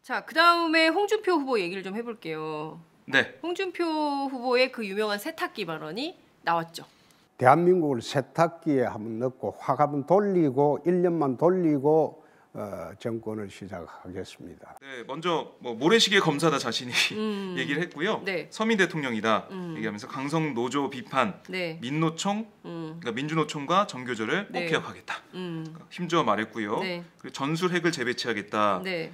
자, 그다음에 홍준표 후보 얘기를 좀 해볼게요. 네. 홍준표 후보의 그 유명한 세탁기 발언이 나왔죠. 대한민국을 세탁기에 한번 넣고 확 한번 돌리고 1년만 돌리고 정권을 시작하겠습니다. 네, 먼저 뭐 모래시계 검사다 자신이 얘기를 했고요. 네. 서민 대통령이다 얘기하면서 강성 노조 비판, 네. 민노총, 그러니까 민주노총과 정교조를 꼭 네. 개혁하겠다. 힘주어 말했고요. 네. 그리고 전술핵을 재배치하겠다. 네.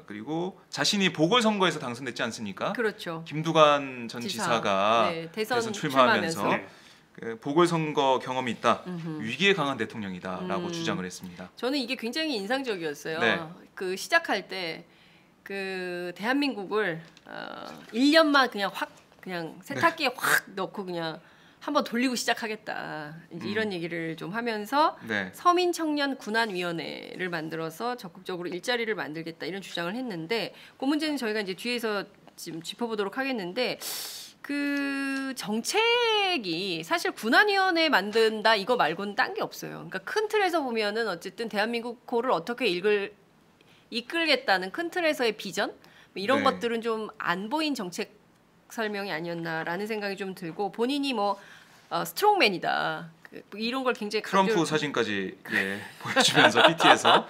그리고 자신이 보궐선거에서 당선됐지 않습니까? 그렇죠. 김두관 전 지사가 네, 대선 출마하면서 네. 그 보궐선거 경험이 있다. 위기에 강한 대통령이다라고 주장을 했습니다. 저는 이게 굉장히 인상적이었어요. 네. 그 시작할 때 그 대한민국을 1년만 그냥 확 그냥 세탁기에 확 넣고 그냥 한번 돌리고 시작하겠다. 이제 이런 얘기를 좀 하면서 네. 서민 청년 군안위원회를 만들어서 적극적으로 일자리를 만들겠다 이런 주장을 했는데 그 문제는 저희가 이제 뒤에서 지금 짚어보도록 하겠는데 그 정책이 사실 군안위원회 만든다 이거 말고는 딴 게 없어요. 그러니까 큰 틀에서 보면은 어쨌든 대한민국을 어떻게 이끌겠다는 큰 틀에서의 비전 이런 네. 것들은 좀 안 보인 정책 설명이 아니었나라는 생각이 좀 들고 본인이 뭐 스트롱맨이다 뭐 이런 걸 굉장히 트럼프 사진까지 보여주면서 PT에서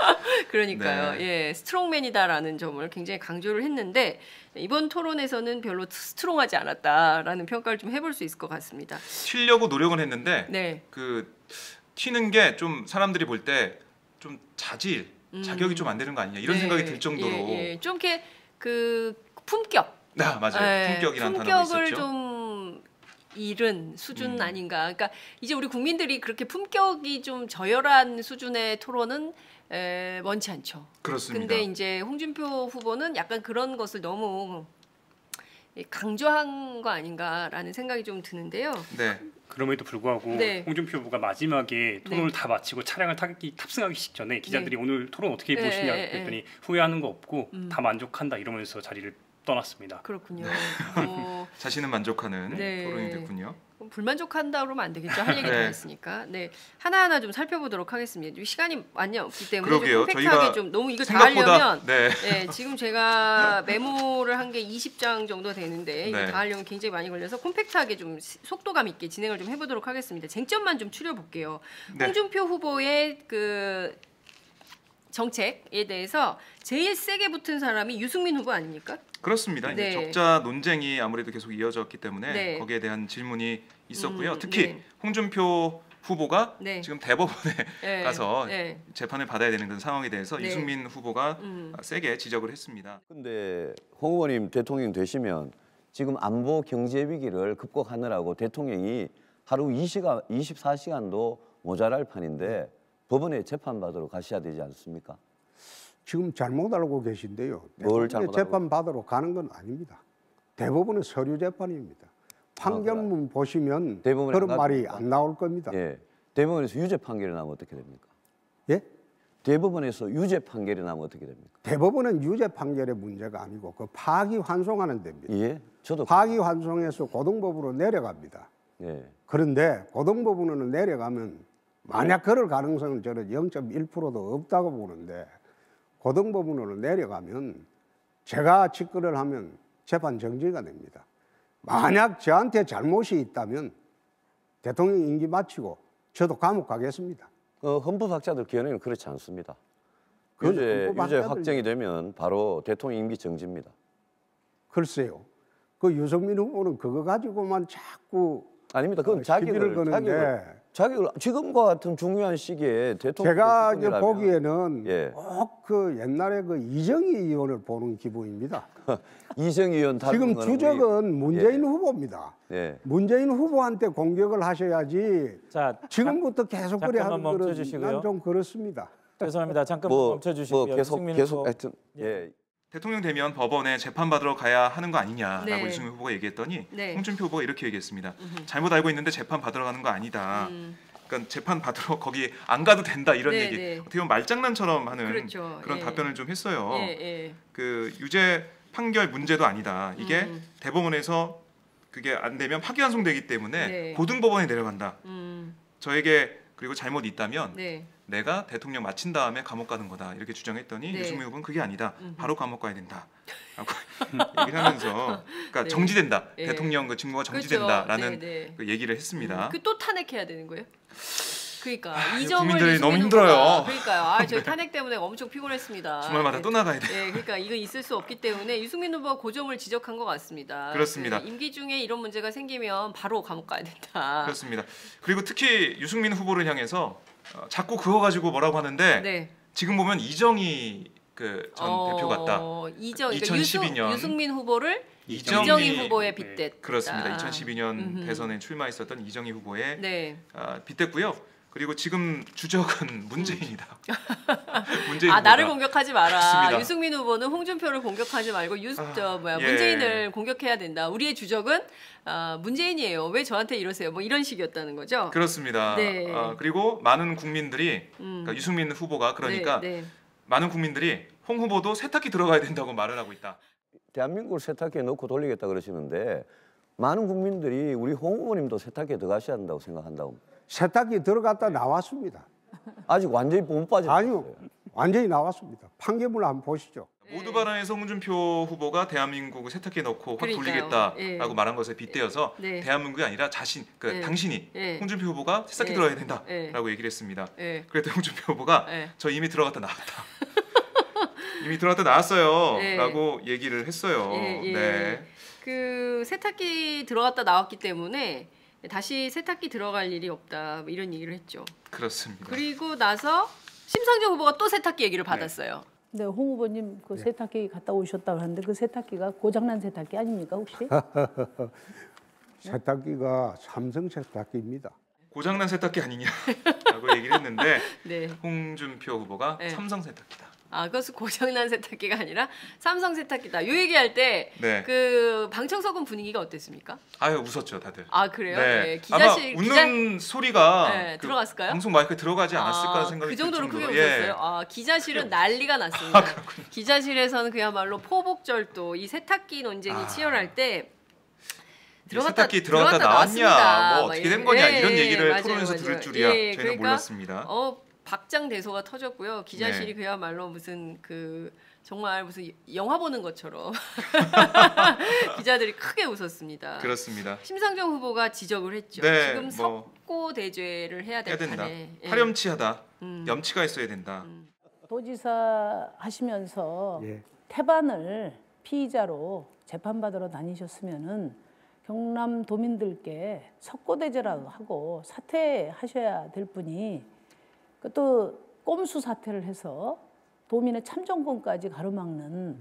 그러니까요. 네. 예, 스트롱맨이다라는 점을 굉장히 강조를 했는데 이번 토론에서는 별로 스트롱하지 않았다라는 평가를 좀 해볼 수 있을 것 같습니다. 튀려고 노력은 했는데 네. 그 튀는 게 좀 사람들이 볼 때 좀 자격이 좀 안 되는 거 아니냐 이런 네, 생각이 들 정도로 좀 이렇게 그 품격. 네, 맞아요. 품격이라는 단어가 품격을 있었죠. 좀 잃은 수준 아닌가. 그러니까 이제 우리 국민들이 그렇게 품격이 좀 저열한 수준의 토론은 원치 않죠. 그렇습니다. 근데 이제 홍준표 후보는 약간 그런 것을 너무 강조한 거 아닌가라는 생각이 좀 드는데요. 네. 그럼에도 불구하고 네. 홍준표 후보가 마지막에 토론을 다 마치고 차량을 탑승하기 직전에 기자들이 오늘 토론 어떻게 보시냐 그랬더니 후회하는 거 없고 다 만족한다 이러면서 자리를 떠났습니다. 그렇군요. 자신은 만족하는 네. 토론이 됐군요. 불만족한다 그러면 안 되겠죠. 할 얘기 다 했으니까. 네. 하나하나 좀 살펴보도록 하겠습니다. 시간이 많이 없기 때문에 그러게요. 좀 컴팩트하게 저희가 좀 너무 이거 다 생각보다 하려면 네. 지금 제가 메모를 한 게 20장 정도 되는데 이거 네. 다 하려면 굉장히 많이 걸려서 콤팩트하게 좀 속도감 있게 진행을 좀 해보도록 하겠습니다. 쟁점만 좀 추려볼게요. 네. 홍준표 후보의 그 정책에 대해서 제일 세게 붙은 사람이 유승민 후보 아닙니까? 그렇습니다. 네. 이제 적자 논쟁이 아무래도 계속 이어졌기 때문에 네. 거기에 대한 질문이 있었고요. 특히 네. 홍준표 후보가 네. 지금 대법원에 네. 가서 네. 재판을 받아야 되는 그런 상황에 대해서 네. 유승민 후보가 세게 지적을 했습니다. 근데 홍 의원님 대통령 되시면 지금 안보 경제 위기를 극복하느라고 대통령이 하루 24시간도 모자랄 판인데 법원에 재판받으러 가셔야 되지 않습니까? 지금 잘못 알고 계신데요. 뭘 대법원에 잘못 재판 받으러 가는 건 아닙니다. 대법원은 서류 재판입니다. 판결문 보시면 대법원에 그런 안 말이 가십니까? 안 나올 겁니다. 예. 대법원에서 유죄 판결이 나면 어떻게 됩니까? 예? 대법원에서 유죄 판결이 나면 어떻게 됩니까? 대법원은 유죄 판결의 문제가 아니고 그 파기환송하는 데입니다. 예. 저도 파기환송해서 고등법으로 내려갑니다. 예. 그런데 고등법원으로 내려가면 만약 그럴 가능성은 저는 0.1%도 없다고 보는데 고등법원으로 내려가면 제가 직거래를 하면 재판 정지가 됩니다. 만약 저한테 잘못이 있다면 대통령 임기 마치고 저도 감옥 가겠습니다. 헌법학자들 견해는 그렇지 않습니다. 그건 유죄 헌법학자들 확정이 되면 바로 대통령 임기 정지입니다. 글쎄요. 그 유승민 후보는 그거 가지고만 자꾸 아닙니다. 그건 시비를 거는데 자격을 지금과 같은 중요한 시기에 대통령 제가 이제 보기에는 예. 꼭 그 옛날에 그 이정희 의원을 보는 기분입니다. 이정희 의원 지금 주적은 문재인 후보입니다. 예. 문재인 후보한테 공격을 하셔야지 자, 지금부터 계속 그래 하는 잠깐만 거는 멈춰주시고요. 난 좀 그렇습니다. 죄송합니다. 잠깐 멈춰주시고요. 계속 후보. 하여튼 예. 대통령 되면 법원에 재판받으러 가야 하는 거 아니냐라고 네. 유승민 후보가 얘기했더니 네. 홍준표 후보가 이렇게 얘기했습니다. 잘못 알고 있는데 재판 받으러 가는 거 아니다. 그러니까 재판 받으러 거기 안 가도 된다 이런 네, 얘기. 네. 어떻게 보면 말장난처럼 하는 그렇죠. 그런 예. 답변을 좀 했어요. 예. 그 유죄 판결 문제도 아니다. 이게 대법원에서 그게 안 되면 파기환송되기 때문에 네. 고등법원에 내려간다. 저에게 그리고 잘못 있다면 네. 내가 대통령 마친 다음에 감옥 가는 거다 이렇게 주장했더니 네. 유승민 후보는 그게 아니다. 바로 감옥 가야 된다. 라고 얘기를 하면서 그러니까 네. 정지된다. 네. 대통령 그 직무가 그렇죠. 정지된다라는 네, 네. 그 얘기를 했습니다. 그 또 탄핵해야 되는 거예요? 그러니까 이 이거 점을 국민들이 유승민 너무 힘들어요. 후보가, 그러니까요. 저희 탄핵 때문에 엄청 피곤했습니다. 주말마다 네. 또 나가야 돼. 네, 그러니까 이거 있을 수 없기 때문에 유승민 후보가 그 점을 지적한 것 같습니다. 그렇습니다. 그 임기 중에 이런 문제가 생기면 바로 감옥 가야 된다. 그렇습니다. 그리고 특히 유승민 후보를 향해서 자꾸 그거 가지고 뭐라고 하는데 네. 지금 보면 이정희 그 전 대표 같다. 이정, 2012년 유승민 후보를 이정희 이정희 후보에 빗댔다. 그렇습니다. 2012년 음흠. 대선에 출마했었던 이정희 후보에 네. 빗댔고요. 그리고 지금 주적은 문재인이다. 문재인 아 나를 후보다. 공격하지 마라. 그렇습니다. 유승민 후보는 홍준표를 공격하지 말고 예. 문재인을 공격해야 된다. 우리의 주적은 문재인이에요. 왜 저한테 이러세요? 뭐 이런 식이었다는 거죠. 그렇습니다. 네. 그리고 많은 국민들이 그러니까 유승민 후보가 그러니까 네, 네. 많은 국민들이 홍 후보도 세탁기 들어가야 된다고 말을 하고 있다. 대한민국을 세탁기에 넣고 돌리겠다 그러시는데 많은 국민들이 우리 홍 후보님도 세탁기에 들어가셔야 한다고 생각한다고. 세탁기 들어갔다 나왔습니다. 아직 완전히 못 빠졌어요. 아니요, 완전히 나왔습니다. 판결문 한번 보시죠. 모두 발언에서 홍준표 후보가 대한민국을 세탁기에 넣고 확 그러니까요. 돌리겠다라고 예. 말한 것에 빗대어서 네. 대한민국이 아니라 네. 당신이 네. 홍준표 후보가 세탁기 네. 들어가야 된다라고 네. 얘기를 했습니다. 네. 그랬더니 홍준표 후보가 네. 저 이미 들어갔다 나왔다. 이미 들어갔다 나왔어요라고 네. 얘기를 했어요. 예, 예. 네. 그 세탁기 들어갔다 나왔기 때문에 다시 세탁기 들어갈 일이 없다. 뭐 이런 얘기를 했죠. 그렇습니다. 그리고 나서 심상정 후보가 또 세탁기 얘기를 받았어요. 네, 홍 후보님 그 세탁기 갔다 오셨다고 하는데 그 세탁기가 고장난 세탁기 아닙니까 혹시? 세탁기가 삼성 세탁기입니다. 고장난 세탁기 아니냐라고 얘기를 했는데 네. 홍준표 후보가 네. 삼성 세탁기다. 아, 그것은 고장난 세탁기가 아니라 삼성 세탁기다. 요 얘기할 때 네. 그 방청석은 분위기가 어땠습니까? 아유 웃었죠 다들. 아 그래요? 네. 기자실 아마 웃는 소리가 네, 그 들어갔을까요? 방송 마이크에 들어가지 않았을까 생각이 그 정도로 들 크게 정도로. 웃었어요. 아, 기자실은 난리가 났습니다. 기자실에서는 그야말로 포복절도 이 세탁기 논쟁이 치열할 때 세탁기 들어갔다 나왔냐, 나왔습니다. 뭐 막 어떻게 된 거냐 이런 얘기를 맞아요, 토론에서 맞아요. 들을 줄이야 예, 저희는 그러니까, 몰랐습니다. 박장대소가 터졌고요. 기자실이 네. 그야말로 무슨 그 정말 무슨 영화 보는 것처럼 기자들이 크게 웃었습니다. 그렇습니다. 심상정 후보가 지적을 했죠. 네, 지금 뭐 석고대죄를 해야 해야 된다. 판에 예. 파렴치하다. 염치가 있어야 된다. 도지사 하시면서 예. 태반을 피의자로 재판받으러 다니셨으면은 경남 도민들께 석고대죄라고 하고 사퇴하셔야 될 분이 또 꼼수 사퇴를 해서 도민의 참정권까지 가로막는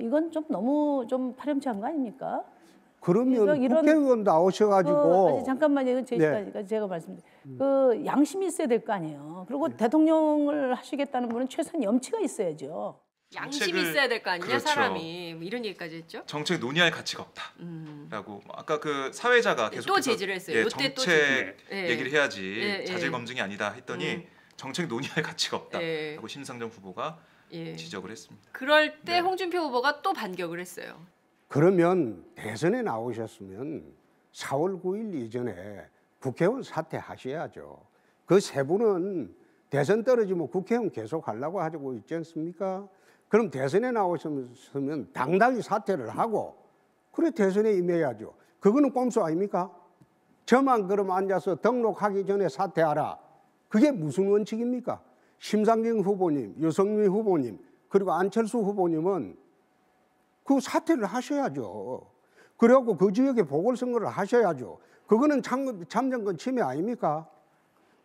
이건 좀 너무 좀 파렴치한 거 아닙니까? 그러면 이런- 국회의원 나오셔가지고 잠깐만요. 이건 제 네. 시간이니까 제가 말씀드릴게요. 그 양심이 있어야 될 거 아니에요. 그리고 대통령을 하시겠다는 분은 최소한 염치가 있어야죠. 양심이 정책을- 있어야 될 거 아니냐 그렇죠. 사람이 뭐 이런 얘기까지 했죠. 정책 논의할 가치가 없다라고 아까 그 사회자가 네, 계속 또 제지를 했어요. 요때 또 정책 제지. 얘기를 해야지 예, 예. 자질 검증이 아니다 했더니 정책 논의할 가치가 없다라고 예. 심상정 후보가 예. 지적을 했습니다. 그럴 때 네. 홍준표 후보가 또 반격을 했어요. 그러면 대선에 나오셨으면 4월 9일 이전에 국회의원 사퇴하셔야죠. 그 세 분은 대선 떨어지면 국회의원 계속 하려고 하고 있지 않습니까? 그럼 대선에 나오셨으면 당당히 사퇴를 하고 그래 대선에 임해야죠. 그거는 꼼수 아닙니까? 저만 그럼 앉아서 등록하기 전에 사퇴하라. 그게 무슨 원칙입니까? 심상정 후보님, 유승민 후보님, 그리고 안철수 후보님은 그 사퇴를 하셔야죠. 그리고 그 지역에 보궐선거를 하셔야죠. 그거는 참정권 침해 아닙니까?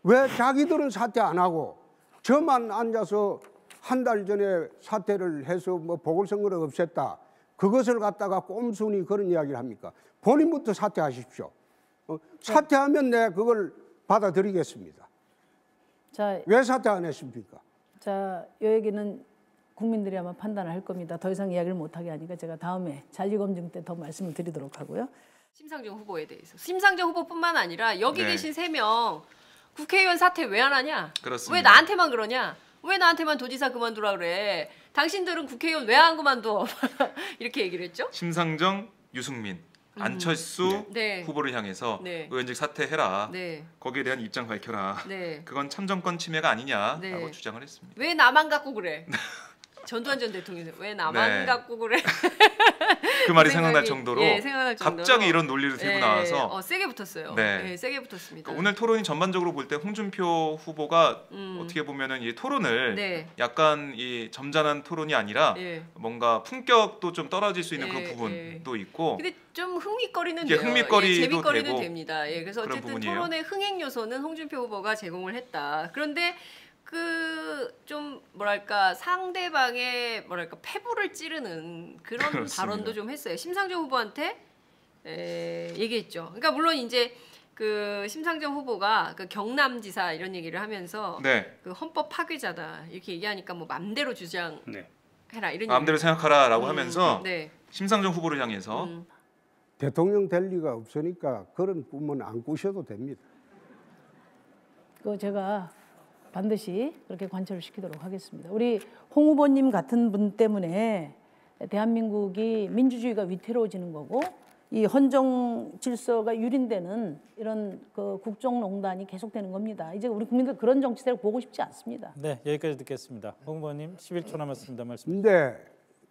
왜 자기들은 사퇴 안 하고 저만 앉아서 한 달 전에 사퇴를 해서 뭐 보궐선거를 없앴다. 그것을 갖다가 꼼순히 그런 이야기를 합니까? 본인부터 사퇴하십시오. 사퇴하면 내 그걸 받아들이겠습니다. 자, 왜 사퇴 안 했습니까? 자, 이 얘기는 국민들이 아마 판단을 할 겁니다. 더 이상 이야기를 못하게 하니까 제가 다음에 자질검증 때 더 말씀을 드리도록 하고요. 심상정 후보에 대해서. 심상정 후보뿐만 아니라 여기 네. 계신 3명 국회의원 사퇴 왜 안 하냐? 그렇습니다. 왜 나한테만 그러냐? 왜 나한테만 도지사 그만두라 그래? 당신들은 국회의원 왜 안 그만둬? 이렇게 얘기를 했죠. 심상정, 유승민 안철수 네. 후보를 향해서 네. 의원직 사퇴해라. 네. 거기에 대한 입장 밝혀라. 네. 그건 참정권 침해가 아니냐라고 네. 주장을 했습니다. 왜 나만 갖고 그래? 전두환 전 대통령이 왜 나만 네. 갖고 그래? 그 말이 생각날 정도로 예, 생각날 정도로 갑자기 이런 논리를 들고 나와서 세게 붙었어요. 네. 네, 세게 붙었습니다. 그러니까 오늘 토론이 전반적으로 볼 때 홍준표 후보가 어떻게 보면은 이 토론을 네. 약간 이 점잖은 토론이 아니라 예. 뭔가 품격도 좀 떨어질 수 있는 예, 그런 부분도 있고 근데 좀 흥미거리는 이게 돼요. 흥미거리도 예, 재미거리는 되고 됩니다. 예, 그래서 그런 어쨌든 부분이에요. 토론의 흥행 요소는 홍준표 후보가 제공을 했다. 그런데 그 좀 뭐랄까 상대방의 뭐랄까 패부를 찌르는 그런 그렇습니다. 발언도 좀 했어요. 심상정 후보한테 얘기했죠. 그러니까 물론 이제 그 심상정 후보가 그 경남지사 이런 얘기를 하면서 네. 그 헌법 파괴자다 이렇게 얘기하니까 뭐 맘대로 주장해라 네. 이런 마음대로 생각하라라고 하면서 네. 심상정 후보를 향해서 대통령 될 리가 없으니까 그런 꿈은 안 꾸셔도 됩니다. 그 제가 반드시 그렇게 관철을 시키도록 하겠습니다. 우리 홍 후보님 같은 분 때문에 대한민국이 민주주의가 위태로워지는 거고 이 헌정 질서가 유린되는 이런 그 국정농단이 계속되는 겁니다. 이제 우리 국민들 그런 정치 세력 보고 싶지 않습니다. 네, 여기까지 듣겠습니다. 홍 후보님 11초 남았습니다. 말씀. 근데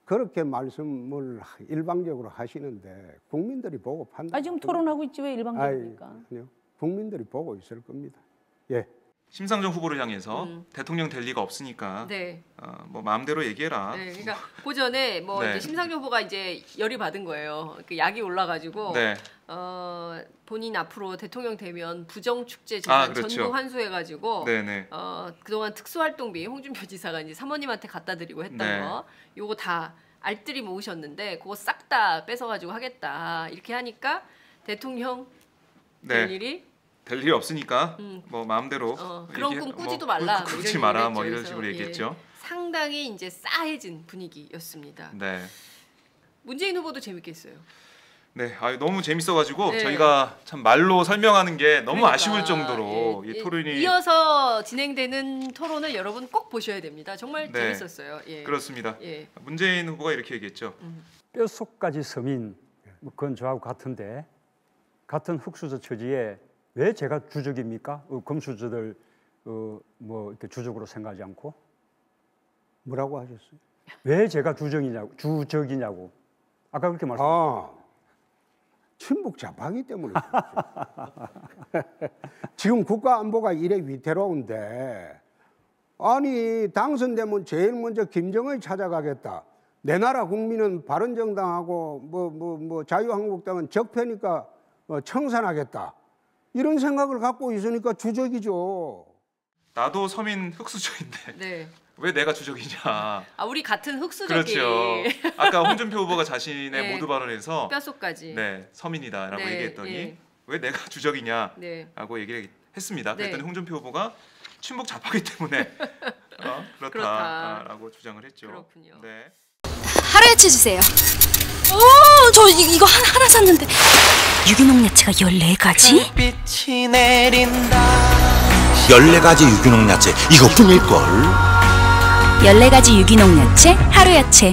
그렇게 말씀을 일방적으로 하시는데 국민들이 보고 판단. 지금 토론하고 있지 왜 일방적입니까? 아니요. 국민들이 보고 있을 겁니다. 예. 심상정 후보를 향해서 대통령 될 리가 없으니까 네. 뭐 마음대로 얘기해라. 네, 그러니까 그 전에 뭐 네. 이제 심상정 후보가 이제 열이 받은 거예요. 그 약이 올라가지고 네. 본인 앞으로 대통령 되면 부정축제 재산 그렇죠. 전부 환수해가지고 네네. 그동안 특수활동비 홍준표 지사가 이제 사모님한테 갖다 드리고 했던 네. 거, 요거 다 알뜰히 모으셨는데 그거 싹 다 뺏어가지고 하겠다 이렇게 하니까 대통령 될 네. 일이 될 일이 없으니까 뭐 마음대로 그런 꿈 꾸지도 말라. 뭐 꾸지 이런 마라 얘기를 뭐 했죠. 이런 식으로 그래서, 얘기했죠. 상당히 이제 싸해진 분위기였습니다. 네. 문재인 후보도 재밌게 했어요. 네, 너무 재밌어가지고 네. 저희가 참 말로 설명하는 게 너무 그러니까, 아쉬울 정도로 이 토론이 이어서 진행되는 토론을 여러분 꼭 보셔야 됩니다. 정말 네. 재밌었어요. 예. 그렇습니다. 예. 문재인 후보가 이렇게 얘기했죠. 뼈속까지 서민 그건 저하고 같은데 같은 흑수저 처지에 왜 제가 주적입니까? 금수저들 뭐 이렇게 주적으로 생각하지 않고 뭐라고 하셨어요? 왜 제가 주적이냐고 아까 그렇게 말씀하셨죠. 친북 좌파기 때문에 지금 국가 안보가 이래 위태로운데 아니 당선되면 제일 먼저 김정을 찾아가겠다. 내 나라 국민은 바른정당하고 뭐 자유한국당은 적폐니까 청산하겠다. 이런 생각을 갖고 있으니까 주적이죠. 나도 서민 흑수저인데 네. 왜 내가 주적이냐. 우리 같은 흑수저끼리. 그렇죠. 아까 홍준표 후보가 자신의 네. 모두 발언에서 뼈속까지. 네, 서민이다라고 네, 얘기했더니 예. 왜 내가 주적이냐라고 네. 얘기를 했습니다. 네. 그랬더니 홍준표 후보가 친북 좌파기 때문에 그렇다라고 주장을 했죠. 그렇군요. 네. 하루야채 주세요. 저 이거 하나 샀는데 유기농 야채가 14가지? 빛이 내린다. 14가지 유기농 야채 이거 꿈일걸. 14가지 유기농 야채 하루야채.